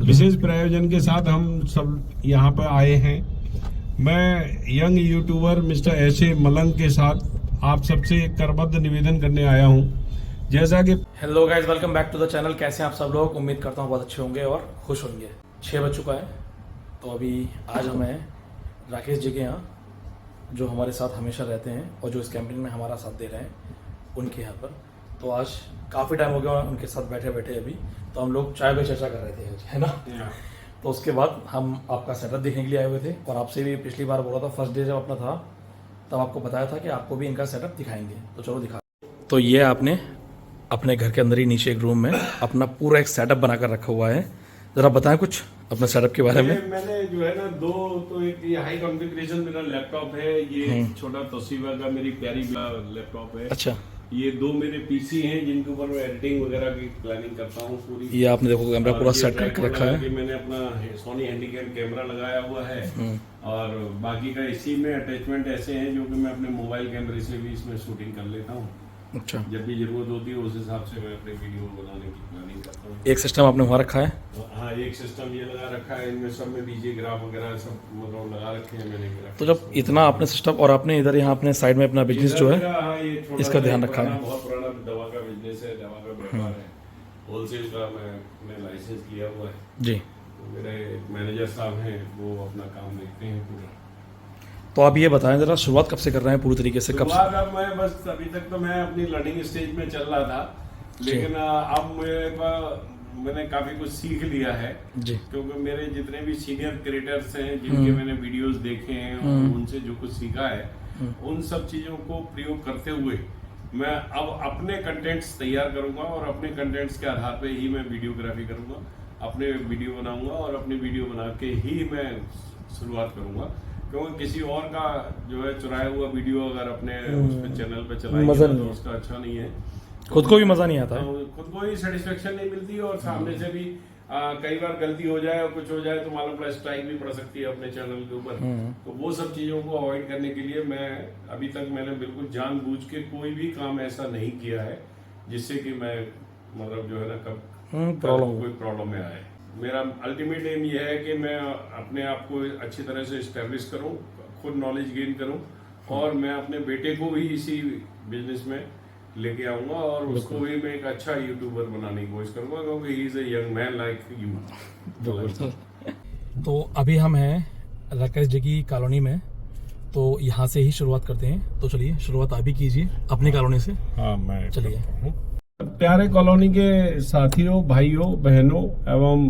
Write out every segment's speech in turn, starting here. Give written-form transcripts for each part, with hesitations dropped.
विशेष प्रायोजन के साथ हम सब यहाँ पर आए हैं। मैं यंग यूट्यूबर मिस्टर एस.ए. मलंग के साथ आप सबसे एक करबद्ध निवेदन करने आया हूँ। जैसा कि hello guys, welcome back to the channel. कैसे हैं आप सब लोग? उम्मीद करता हूँ बहुत अच्छे होंगे और खुश होंगे। 6 बज चुका है, तो अभी आज हम हैं राकेश जी के यहाँ, जो हमारे साथ हमेशा रहते हैं और जो इस कैंपेन में हमारा साथ दे रहे हैं, उनके यहाँ पर। तो आज काफ़ी टाइम हो गया उनके साथ बैठे बैठे। अभी तो हम लोग चाय पे चर्चा कर रहे थे आज, है ना। तो उसके बाद हम आपका सेटअप देखने के लिए आए हुए थे और आपसे भी पिछली बार बोला था, फर्स्ट डे जब अपना था तब आपको बताया था कि आपको भी इनका सेटअप दिखाएंगे। तो चलो दिखा। तो ये आपने अपने घर के अंदर ही नीचे एक रूम में अपना पूरा एक सेटअप बनाकर रखा हुआ है। जरा बताएं कुछ अपने सेटअप के बारे में। मैंने जो है ना तो एक ये हाई कॉन्फ़िगरेशन मेरा लैपटॉप है, ये छोटा तोशिबा का मेरी प्यारी लैपटॉप है। अच्छा, ये 2 मेरे पीसी हैं जिनके ऊपर मैं एडिटिंग वगैरह की प्लानिंग करता हूँ पूरी। ये आपने देखो कैमरा पूरा सेट करके रखा है। मैंने अपना सोनी हैंडीकैम कैमरा लगाया हुआ है और बाकी का इसी में अटैचमेंट ऐसे हैं जो कि मैं अपने मोबाइल कैमरे से भी इसमें शूटिंग कर लेता हूँ। अच्छा, जब भी जरूरत होती है उस हिसाब से मैं अपने वीडियो बनाने की प्लानिंग करता हूँ। एक सिस्टम आपने वहाँ रखा है? हाँ, एक सिस्टम ये लगा रखा है। इनमें सब में डीजे ग्राफ वगैरह सब मतलब लगा रखे हैं मैंने। तो जब इतना आपने सिस्टम और आपने इधर यहाँ अपने साइड में अपना बिजनेस जो है इसका ध्यान रखा है। बहुत पुराना दवा का बिजनेस है, दवा का व्यापार है, होलसेल का मैंने लाइसेंस लिया हुआ है जी। मेरे मैनेजर साहब हैं, वो अपना काम देखते हैं पूरा। तो आप ये बताएं जरा, शुरुआत कब से कर रहे हैं पूरी तरीके से? कब से? अब मैं बस अभी तक तो मैं अपनी लर्निंग स्टेज में चल रहा था, लेकिन अब मैंने काफी कुछ सीख लिया है जी। क्योंकि मेरे जितने भी सीनियर क्रिएटर्स हैं जिनके मैंने वीडियोस देखे हैं और उनसे जो कुछ सीखा है, उन सब चीजों को प्रयोग करते हुए मैं अब अपने कंटेंट्स तैयार करूंगा और अपने कंटेंट्स के आधार पे ही मैं वीडियोग्राफी करूंगा, अपने वीडियो बनाऊंगा और अपनी वीडियो बना के ही मैं शुरुआत करूंगा। क्योंकि किसी और का जो है चुराया हुआ वीडियो अगर अपने उस पे चैनल पे चलाएंगे तो उसका अच्छा नहीं है। खुद को भी मजा नहीं आता, खुद को ही सेटिस्फेक्शन नहीं मिलती और सामने से भी कई बार गलती हो जाए और कुछ हो जाए तो मालूम पड़ा स्ट्राइक भी पड़ सकती है अपने चैनल के ऊपर। तो वो सब चीजों को अवॉइड करने के लिए मैं अभी तक मैंने बिल्कुल जानबूझ के कोई भी काम ऐसा नहीं किया है जिससे कि मैं मतलब जो है ना कब कोई प्रॉब्लम में आए। मेरा अल्टीमेट एम ये है कि मैं अपने आप को अच्छी तरह से इस्टेब्लिश करूं, खुद नॉलेज गेन करूं और मैं अपने बेटे को भी इसी बिजनेस में लेके आऊंगा और उसको भी मैं एक अच्छा यूट्यूबर बनाने की कोशिश करूंगा, क्योंकि he is a young man like you. तो अभी हम हैं राकेश जी की कॉलोनी में, तो यहाँ से ही शुरुआत करते हैं। तो चलिए शुरुआत आप भी कीजिए अपनी कॉलोनी से। हाँ, मैं चलिए। प्यारे कॉलोनी के साथियों, भाइयों, बहनों एवं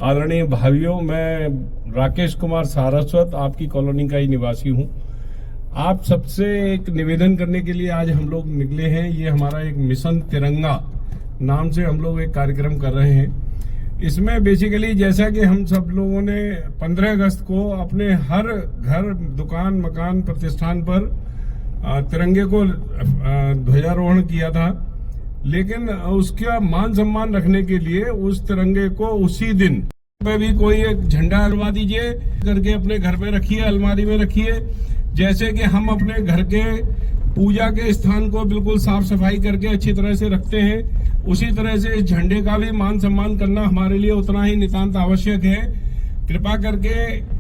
आदरणीय भाइयों, मैं राकेश कुमार सारस्वत आपकी कॉलोनी का ही निवासी हूँ। आप सबसे एक निवेदन करने के लिए आज हम लोग निकले हैं। ये हमारा एक मिशन तिरंगा नाम से हम लोग एक कार्यक्रम कर रहे हैं। इसमें बेसिकली जैसा कि हम सब लोगों ने 15 अगस्त को अपने हर घर, दुकान, मकान, प्रतिष्ठान पर तिरंगे को ध्वजारोहण किया था, लेकिन उसका मान सम्मान रखने के लिए उस तिरंगे को उसी दिन पे भी कोई एक झंडा हलवा दीजिए करके अपने घर पे रखिए, अलमारी में रखिए। जैसे कि हम अपने घर के पूजा के स्थान को बिल्कुल साफ सफाई करके अच्छी तरह से रखते हैं, उसी तरह से इस झंडे का भी मान सम्मान करना हमारे लिए उतना ही नितांत आवश्यक है। कृपा करके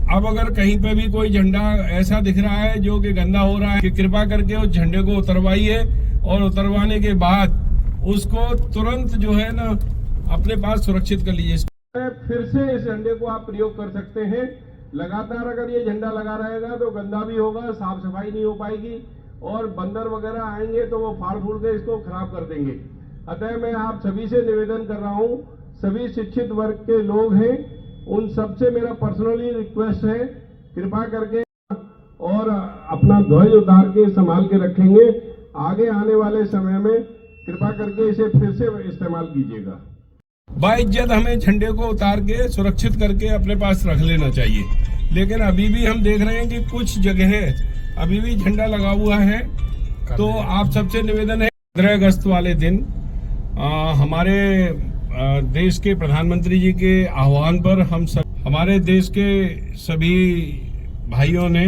अब अगर कहीं पे भी कोई झंडा ऐसा दिख रहा है जो कि गंदा हो रहा है, कि कृपा करके उस झंडे को उतरवाइए और उतरवाने के बाद उसको तुरंत जो है ना अपने पास सुरक्षित कर लीजिए। फिर से इस झंडे को आप प्रयोग कर सकते हैं। लगातार अगर ये झंडा लगा रहेगा तो गंदा भी होगा, साफ सफाई नहीं हो पाएगी और बंदर वगैरह आएंगे तो वो फाड़ फूड़ के इसको खराब कर देंगे। अतः मैं आप सभी से निवेदन कर रहा हूँ, सभी शिक्षित वर्ग के लोग हैं, उन सबसे मेरा पर्सनली रिक्वेस्ट है, कृपा करके और अपना ध्वज उतार के संभाल के रखेंगे। आगे आने वाले समय में कृपा करके इसे फिर से इस्तेमाल कीजिएगा। बाइज्जत हमें झंडे को उतार के सुरक्षित करके अपने पास रख लेना चाहिए, लेकिन अभी भी हम देख रहे हैं कि कुछ जगह अभी भी झंडा लगा हुआ है। तो आप सबसे निवेदन है, 15 अगस्त वाले दिन हमारे देश के प्रधानमंत्री जी के आह्वान पर हम सब, हमारे देश के सभी भाइयों ने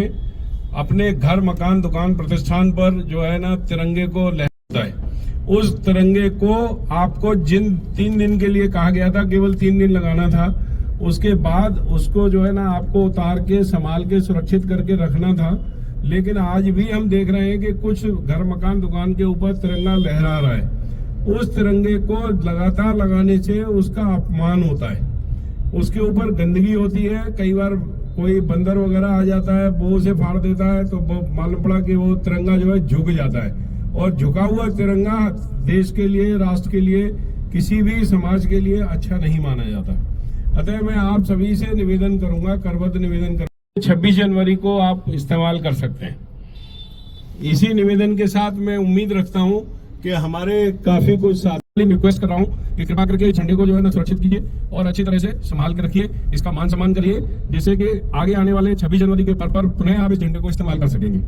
अपने घर, मकान, दुकान, प्रतिष्ठान पर जो है ना तिरंगे को लहराता है। उस तिरंगे को आपको जिन 3 दिन के लिए कहा गया था, केवल 3 दिन लगाना था, उसके बाद उसको जो है ना आपको उतार के संभाल के सुरक्षित करके रखना था। लेकिन आज भी हम देख रहे हैं कि कुछ घर मकान दुकान के ऊपर तिरंगा लहरा रहा है। उस तिरंगे को लगातार लगाने से उसका अपमान होता है, उसके ऊपर गंदगी होती है। कई बार कोई बंदर वगैरह आ जाता है, वो उसे फाड़ देता है, तो मालूम पड़ा कि वो तिरंगा जो है झुक जाता है। और झुका हुआ तिरंगा देश के लिए, राष्ट्र के लिए, किसी भी समाज के लिए अच्छा नहीं माना जाता। अतः मैं आप सभी से निवेदन करूंगा, करबद्ध निवेदन करूंगा, 26 जनवरी को आप इस्तेमाल कर सकते हैं। इसी निवेदन के साथ मैं उम्मीद रखता हूं कि हमारे काफी कुछ साथी, रिक्वेस्ट कर रहा हूं कि कृपा करके झंडे को जो है ना सुरक्षित कीजिए और अच्छी तरह से संभाल के रखिए, इसका मान सम्मान करिए, जिससे कि आगे आने वाले 26 जनवरी के पर्व पर पुनः आप इस झंडे को इस्तेमाल कर सकेंगे।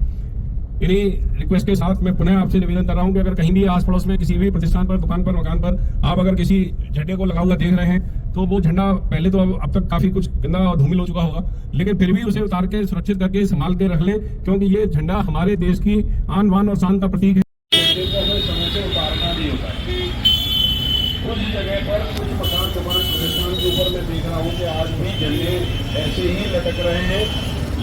इन्हीं रिक्वेस्ट के साथ मैं पुनः आपसे निवेदन कर रहा हूं कि अगर कहीं भी आस पड़ोस में किसी भी प्रतिष्ठान पर, दुकान पर, मकान पर आप अगर किसी झंडे को लगा हुआ देख रहे हैं, तो वो झंडा पहले तो अब तक काफी कुछ गंदा और धूमिल हो चुका होगा, लेकिन फिर भी उसे उतार के सुरक्षित करके संभाल के रख लें, क्योंकि ये झंडा हमारे देश की आन बान और शान का प्रतीक है। समय से उतारना नहीं होता है। कुछ जगह पर, कुछ मकान दुकान प्रतिष्ठान के ऊपर मैं देख रहा हूँ कि आज भी झंडे ऐसे ही लटक रहे हैं,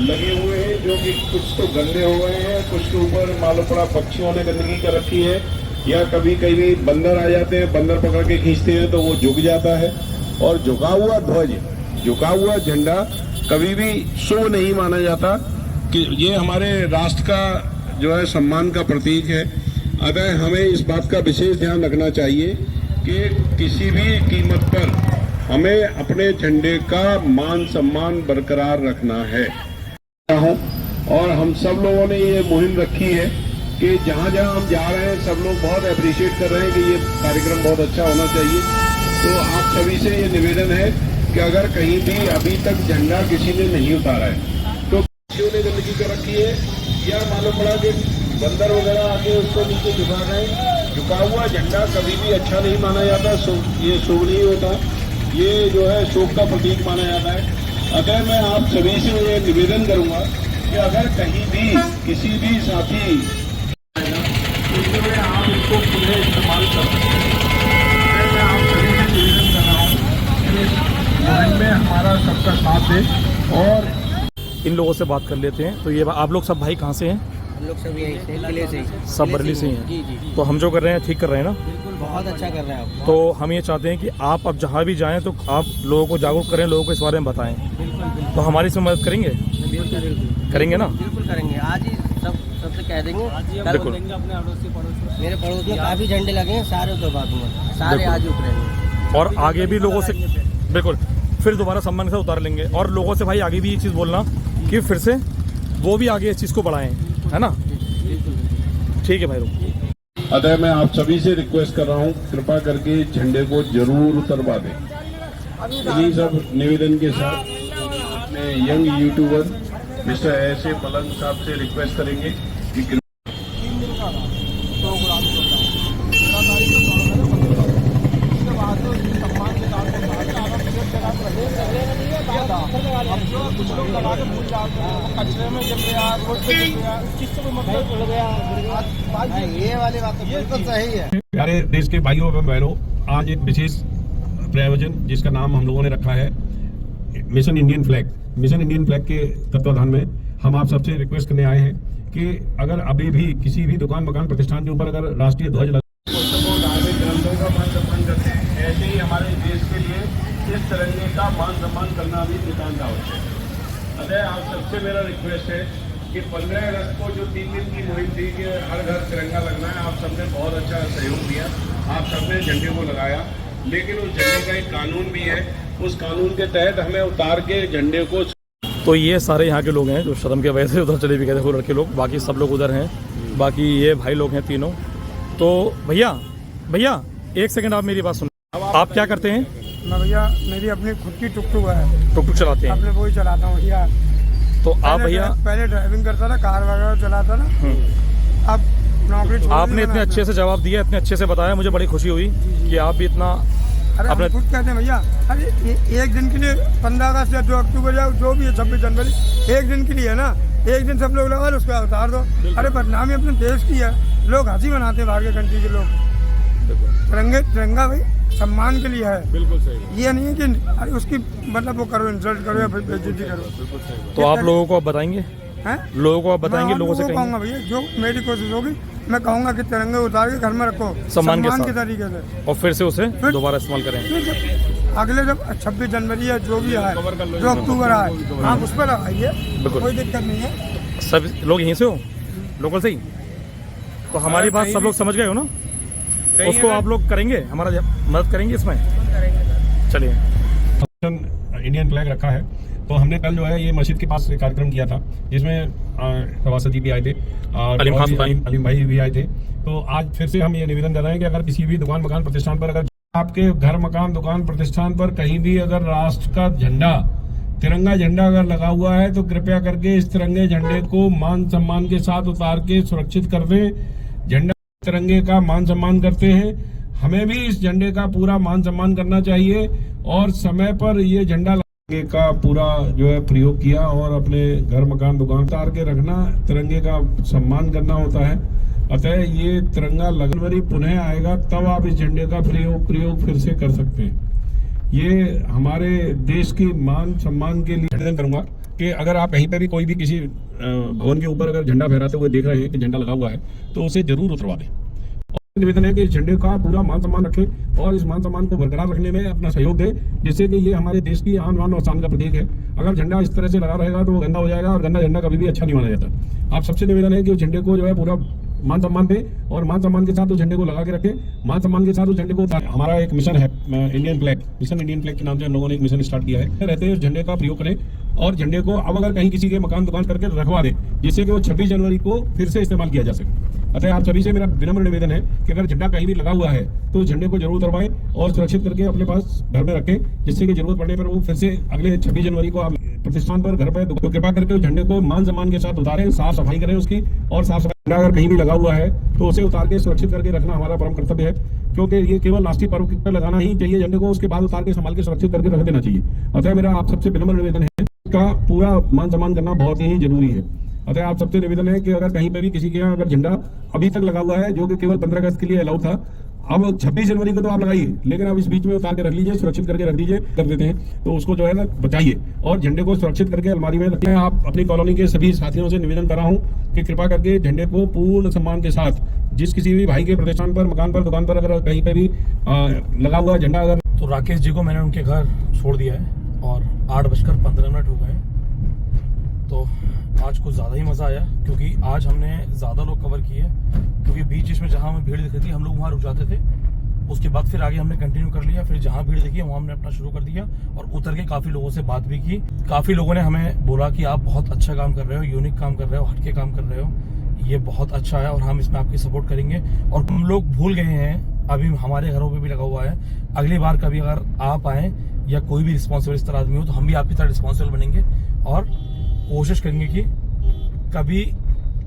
लगे हुए हैं, जो कि कुछ तो गंदे हो गए हैं, कुछ के ऊपर मालूम पड़ा पक्षियों ने गंदगी कर रखी है, या कभी कभी बंदर आ जाते हैं, बंदर पकड़ के खींचते हैं तो वो झुक जाता है। और झुका हुआ ध्वज, झुका हुआ झंडा कभी भी शुभ नहीं माना जाता, कि ये हमारे राष्ट्र का जो है सम्मान का प्रतीक है। अतः हमें इस बात का विशेष ध्यान रखना चाहिए कि किसी भी कीमत पर हमें अपने झंडे का मान सम्मान बरकरार रखना है। और हम सब लोगों ने ये मुहिम रखी है कि जहाँ जहाँ हम जा रहे हैं, सब लोग बहुत अप्रिशिएट कर रहे हैं कि ये कार्यक्रम बहुत अच्छा होना चाहिए। तो आप सभी से ये निवेदन है कि अगर कहीं भी अभी तक झंडा किसी ने नहीं उतारा है, तो किसी ने गंदगी कर रखी है, या मालूम पड़ा कि बंदर वगैरह आके उसको नीचे झुका रहे हैं, झुका हुआ झंडा कभी भी अच्छा नहीं माना जाता, ये शुभ नहीं होता, ये जो है शोक का प्रतीक माना जाता है। अतः मैं आप सभी से ये निवेदन करूंगा कि अगर कहीं भी किसी भी साथी आप इसको पुनः इस्तेमाल कर सकते हैं। मैं आप सभी से निवेदन कर रहा हूँ कि मुहिम में हमारा सबका साथ दे। और इन लोगों से बात कर लेते हैं। तो ये आप लोग सब भाई कहाँ से हैं? हम लोग सब यही से, किले से ही, सब बरेली से ही हैं। जी जी, तो हम जो कर रहे हैं ठीक कर रहे हैं ना? बिल्कुल, बहुत अच्छा कर रहे हैं आप। तो हम ये चाहते हैं कि आप अब जहाँ भी जाएं तो आप लोगों को जागरूक करें, लोगों को इस बारे में बताएं। बिल्कुल तो हमारी इसमें मदद करेंगे? बिल्कुल करेंगे ना? बिल्कुल करेंगे। आज ही सबसे कह देंगे, बिल्कुल। मेरे पड़ोस में काफी झंडे लगे हैं, सारे उतरवा दूंगा, सारे आज उतरेंगे। और आगे भी लोगों से बिल्कुल फिर दोबारा सम्मान से उतार लेंगे। और लोगों से भाई आगे भी ये चीज़ बोलना कि फिर से वो भी आगे इस चीज़ को बढ़ाएं, है ना? ठीक है भाई, रुक। अतः मैं आप सभी से रिक्वेस्ट कर रहा हूँ, कृपा करके झंडे को जरूर उतरवा दें। इन्हीं सब निवेदन के साथ अपने young YouTuber mister S A मलंग साहब से रिक्वेस्ट करेंगे कि ये वाली बात तो बिल्कुल सही है। प्यारे देश के भाइयों एवं बहनों, आज एक विशेष प्रायोजन जिसका नाम हम लोगों ने रखा है mission Indian flag. Mission Indian flag के तत्वाधान में हम आप सबसे रिक्वेस्ट करने आए हैं कि अगर अभी भी किसी भी दुकान मकान प्रतिष्ठान के ऊपर अगर राष्ट्रीय ध्वज धार्मिक ग्रंथों का मान सम्मान करते हैं, ऐसे ही हमारे देश के लिए इस तिरंगे का मान सम्मान करना भी नितांत आवश्यक है। अतः आप सबसे मेरा रिक्वेस्ट है कि 15 अगस्त को जो 3 दिन की मुहिम थी कि हर घर तिरंगा लगना है, आप सबने बहुत अच्छा सहयोग दिया, आप सबने झंडे को लगाया, लेकिन उस झंडे का एक कानून भी है, उस कानून के तहत हमें उतार के झंडे को। तो ये सारे यहाँ के लोग हैं जो शर्म के वजह से उधर चले भी गए थे, वो लड़के लोग, बाकी सब लोग उधर हैं, बाकी ये भाई लोग हैं तीनों। तो भैया एक सेकंड आप मेरी बात सुनो। आप क्या करते हैं? मैं भैया, मेरी अपनी खुद की टुक है, टुक चलाते हैं? अपने वो ही चलाता हूँ भैया। तो आप भैया पहले ड्राइविंग करता था, कार वगैरह चलाता था, अब नौकरी छोड़ दी। आपने इतने अच्छे से जवाब दिया, इतने अच्छे से बताया, मुझे बड़ी खुशी हुई कि आप भी इतना। अरे हम खुद कहते हैं भैया, अरे एक दिन के लिए 15 अगस्त या 2 अक्टूबर या जो भी है 26 जनवरी, एक दिन के लिए है ना, एक दिन सब लोग लगा उसके बाद उतार दो। अरे बदनामी अपने देश की है, लोग हंसी मनाते हैं बाहर के कंट्री के लोग। तिरंगा भाई सम्मान के लिए है, बिल्कुल सही, ये नहीं है कि अरे उसकी मतलब वो करो, इंसल्ट करो या फिर बेइज्जती करो। बिल्कुल सही। तो आप लोगों को आप बताएंगे, हैं? लोगों को आप बताएंगे, मैं लोगों से को कहूँगा कहेंगे भैया, जो मेरी कोशिश होगी मैं कहूँगा कि तिरंगे उतार के घर में रखो सम्मान के के साथ। तरीके से। और फिर से उसे फिर- दोबारा इस्तेमाल करें। फिर जब अगले जब 26 जनवरी है जो भी है, कवर कर लो, जो अक्टूबर है, आप उस पर लगाइए, बिल्कुल। कोई दिक्कत नहीं है। सब लोग यहीं से हो, लोकल से ही, तो हमारी बात सब लोग समझ गए हो ना? उसको आप लोग करेंगे, हमारा मदद करेंगे इसमें? चलिए। इंडियन फ्लैग रखा है, तो हमने कल जो है ये मस्जिद के पास एक कार्यक्रम किया था जिसमें प्रवासी जी भी आए थे और अलीम खान भाई। अलीम भाई भी आए थे। तो आज फिर से हम ये निवेदन कर रहे हैं कि अगर किसी भी दुकान मकान प्रतिष्ठान पर, अगर आपके घर मकान दुकान प्रतिष्ठान पर कहीं भी अगर राष्ट्र का झंडा, तिरंगा झंडा अगर लगा हुआ है तो कृपया करके इस तिरंगे झंडे को मान सम्मान के साथ उतार के सुरक्षित कर दें। झंडा तिरंगे का मान सम्मान करते हैं, हमें भी इस झंडे का पूरा मान सम्मान करना चाहिए और समय पर ये झंडा तिरंगे का पूरा जो है प्रयोग किया और अपने घर मकान दुकान उतार के रखना, तिरंगे का सम्मान करना होता है। अतः ये तिरंगा जनवरी पुनः आएगा तब आप इस झंडे का प्रयोग फिर से कर सकते हैं। ये हमारे देश की मान सम्मान के लिए निवेदन करूंगा कि अगर आप कहीं पे भी कोई भी किसी भवन के ऊपर अगर झंडा फहराते हुए देख रहे हैं कि झंडा लगा हुआ है तो उसे जरूर उतरवा दें। और निवेदन है कि इस झंडे का पूरा मान सम्मान रखें और इस मान सम्मान को बरकरार रखने में अपना सहयोग दें, जिससे कि ये हमारे देश की आन बान और शान का प्रतीक है। अगर झंडा इस तरह से लगा रहेगा तो वो गंदा हो जाएगा और गंदा झंडा कभी भी अच्छा नहीं माना जाता। आप सबसे निवेदन है कि उस झंडे को जो है पूरा मान सम्मान दें और मान सम्मान के साथ उस झंडे को लगा के रखें, मान सम्मान के साथ उस झंडे को उतारें। हमारा एक मिशन है Indian flag mission, Indian flag के नाम से हम लोगों ने एक मिशन स्टार्ट किया है। रहते हैं उस झंडे का प्रयोग करें और झंडे को अब अगर कहीं किसी के मकान दुकान करके रखवा दें, जिससे कि वो 26 जनवरी को फिर से इस्तेमाल किया जा सके। अतः आप सभी से मेरा विनम्र निवेदन है कि अगर झंडा कहीं भी लगा हुआ है तो उस झंडे को जरूर उतरवाएं और सुरक्षित करके अपने पास घर में रखें, जिससे कि जरूरत पड़ने पर वो फिर से अगले 26 जनवरी को आप प्रतिष्ठान पर घर पर तो कृपा करके उस झंडे को मान सम्मान के साथ उतारें, साफ सफाई करें उसकी और साफ सफाई अगर कहीं भी लगा हुआ है तो उसे उतार के सुरक्षित करके रखना हमारा परम कर्तव्य है, क्योंकि ये केवल राष्ट्रीय पर्व पर लगाना ही चाहिए झंडे को, उसके बाद उतार के संभाल के सुरक्षित करके रख देना चाहिए। अतः मेरा आप सबसे विनम्र निवेदन है का पूरा मान सम्मान करना बहुत ही जरूरी है। अतः आप सबसे निवेदन है कि अगर कहीं पे भी किसी के यहाँ अगर झंडा अभी तक लगा हुआ है जो कि केवल 15 अगस्त के लिए अलाउ था, अब 26 जनवरी को तो आप लगाइए, लेकिन आप इस बीच में उतार के रख लीजिए, सुरक्षित करके रख दीजिए, कर देते हैं तो उसको जो है ना बचाइए और झंडे को सुरक्षित करके अलमारी में रखिए। आप अपनी कॉलोनी के सभी साथियों से निवेदन कर रहा हूँ कि कृपा करके झंडे को पूर्ण सम्मान के साथ जिस किसी भी भाई के प्रतिष्ठान पर, मकान पर, दुकान पर अगर कहीं पे भी लगा हुआ झंडा अगर। तो राकेश जी को मैंने उनके घर छोड़ दिया है और 8:15 हो गए। तो आज कुछ ज़्यादा ही मज़ा आया क्योंकि आज हमने ज़्यादा लोग कवर किए, क्योंकि बीच में जहाँ हमें भीड़ दिख रही थी हम लोग वहाँ रुक जाते थे, उसके बाद फिर आगे हमने कंटिन्यू कर लिया, फिर जहाँ भीड़ दिखी वहाँ हमने अपना शुरू कर दिया और उतर के काफ़ी लोगों से बात भी की। काफ़ी लोगों ने हमें बोला कि आप बहुत अच्छा काम कर रहे हो, यूनिक काम कर रहे हो, हटके काम कर रहे हो, ये बहुत अच्छा है और हम इसमें आपकी सपोर्ट करेंगे। और हम लोग भूल गए हैं, अभी हमारे घरों पे भी लगा हुआ है, अगली बार कभी अगर आप आए या कोई भी रिस्पॉन्सिबल इस तरह आदमी हो तो हम भी आपकी तरह रिस्पॉन्सिबल बनेंगे और कोशिश करेंगे कि कभी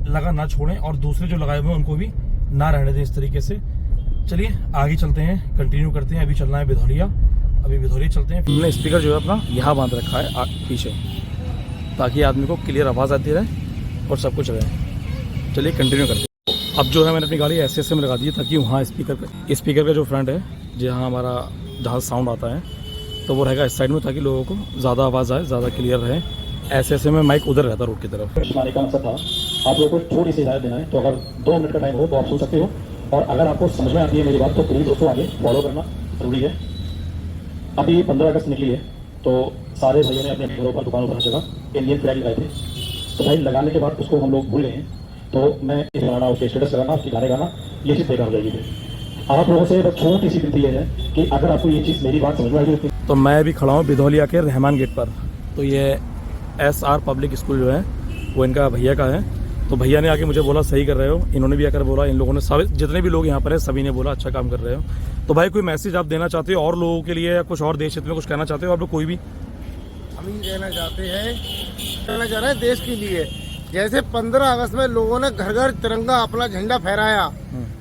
लगा ना छोड़ें और दूसरे जो लगाए हुए हैं उनको भी ना रहने दें इस तरीके से। चलिए आगे चलते हैं, कंटिन्यू करते हैं। अभी चलना है भिदौलिया, अभी भिदौलिया चलते हैं। हमने स्पीकर जो है अपना यहाँ बांध रखा है पीछे, ताकि आदमी को क्लियर आवाज़ आती रहे और सब कुछ रहे। चलिए कंटिन्यू करते हैं। अब जो है मैंने अपनी गाड़ी ऐसे में लगा दी है ताकि वहाँ स्पीकर का जो फ्रंट है जहाँ हमारा जहाँ साउंड आता है तो वो रहेगा इस साइड में, ताकि लोगों को ज़्यादा आवाज़ आए, ज़्यादा क्लियर रहे। ऐसे में माइक उधर रहता रोड की तरफ। सुनाने का मकसद था आप लोगों को थोड़ी सी हिदायत देना है, तो अगर 2 मिनट का टाइम हो तो आप सुन सकते हो और अगर आपको समझ में आती है मेरी बात तो प्लीज़ दोस्तों आगे फॉलो करना जरूरी है। अभी 15 अगस्त निकली है तो सारे भाइयों ने अपने घरों पर, दुकानों पर हर जगह इंडियन फ्लैग लगाए थे, तो भाई लगाने के बाद उसको हम लोग भूल गए हैं, तो मैं इस लगाना, उसके स्टेटस लगाना, उसके गाने गाना, ये चीज़ बेकार हो जाएगी। आप लोगों से बस छोटी सी विनती है कि अगर आपको ये चीज़ मेरी बात समझ में आएगी। तो मैं भी खड़ा हूँ भिदौलिया के रहमान गेट पर। तो ये SR पब्लिक स्कूल जो है वो इनका भैया का है, तो भैया ने आके मुझे बोला सही कर रहे हो, इन्होंने भी आकर बोला, इन लोगों ने सब जितने भी लोग यहाँ पर हैं सभी ने बोला अच्छा काम कर रहे हो। तो भाई कोई मैसेज आप देना चाहते हो और लोगों के लिए या कुछ और देश हित में कुछ कहना चाहते हो आप लोग? कोई भी हम ही कहना चाहते हैं, कहना चाह रहे हैं देश के लिए, जैसे 15 अगस्त में लोगों ने घर घर तिरंगा अपना झंडा फहराया,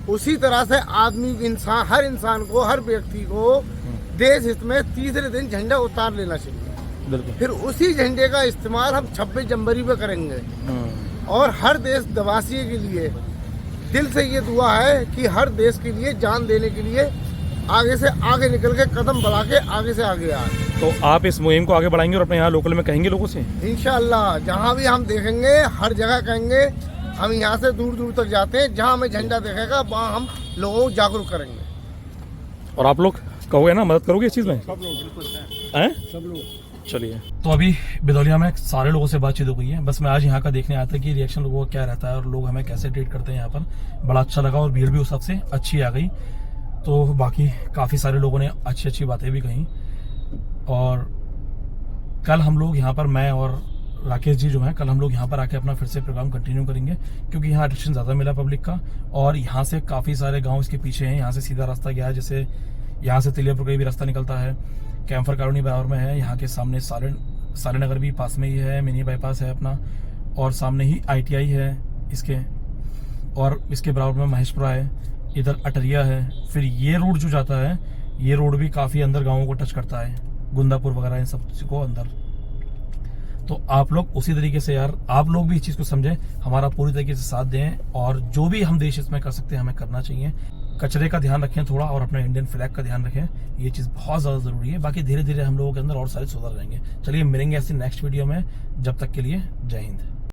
उसी तरह से आदमी इंसान, हर इंसान को, हर व्यक्ति को देश हित में तीसरे दिन झंडा उतार लेना चाहिए। फिर उसी झंडे का इस्तेमाल हम 26 जनवरी पे करेंगे और हर देशवासी के लिए दिल से ये दुआ है कि हर देश के लिए जान देने के लिए आगे से आगे निकल के कदम बढ़ा के आगे से आगे आ। तो आप इस मुहिम को आगे बढ़ाएंगे और अपने यहाँ लोकल में कहेंगे लोगों से? इंशाल्लाह जहाँ भी हम देखेंगे हर जगह कहेंगे। हम यहाँ से दूर दूर तक जाते हैं, जहाँ हमें झंडा देखेगा वहाँ हम लोगों को जागरूक करेंगे। और आप लोग कहोगे ना, मदद करोगे इस चीज़ में? सब लोग बिल्कुल हैं? सब लोग। चलिए, तो अभी बिदौलिया में सारे लोगों से बातचीत हो गई है। बस मैं आज यहाँ का देखने आया था कि रिएक्शन लोगों का क्या रहता है और लोग हमें कैसे ट्रीट करते हैं यहाँ पर। बड़ा अच्छा लगा और भीड़ भी उस हिसाब से अच्छी आ गई। तो बाकी काफ़ी सारे लोगों ने अच्छी अच्छी बातें भी कही। और कल हम लोग यहाँ पर, मैं और राकेश जी जो हैं, कल हम लोग यहाँ पर आके अपना फिर से प्रोग्राम कंटिन्यू करेंगे, क्योंकि यहाँ अटेंशन ज़्यादा मिला पब्लिक का। और यहाँ से काफ़ी सारे गांव इसके पीछे हैं। यहाँ से सीधा रास्ता गया है, जैसे यहाँ से तिलियापुर का भी रास्ता निकलता है, कैम्फर कॉलोनी बराबर में है। यहाँ के सामने साले नगर भी पास में ही है, मिनी बाईपास है अपना, और सामने ही ITI है इसके, और इसके बराबर में महेशपुरा है, इधर अटरिया है। फिर ये रोड जो जाता है, ये रोड भी काफ़ी अंदर गाँवों को टच करता है, गुंदापुर वगैरह इन सब को अंदर। तो आप लोग उसी तरीके से यार, आप लोग भी इस चीज़ को समझें, हमारा पूरी तरीके से साथ दें, और जो भी हम देश इसमें कर सकते हैं हमें करना चाहिए। कचरे का ध्यान रखें थोड़ा, और अपने इंडियन फ्लैग का ध्यान रखें, ये चीज़ बहुत ज़्यादा ज़रूरी है। बाकी धीरे धीरे हम लोगों के अंदर और सारे सुधार रहेंगे। चलिए मिलेंगे ऐसे नेक्स्ट वीडियो में, जब तक के लिए जय हिंद।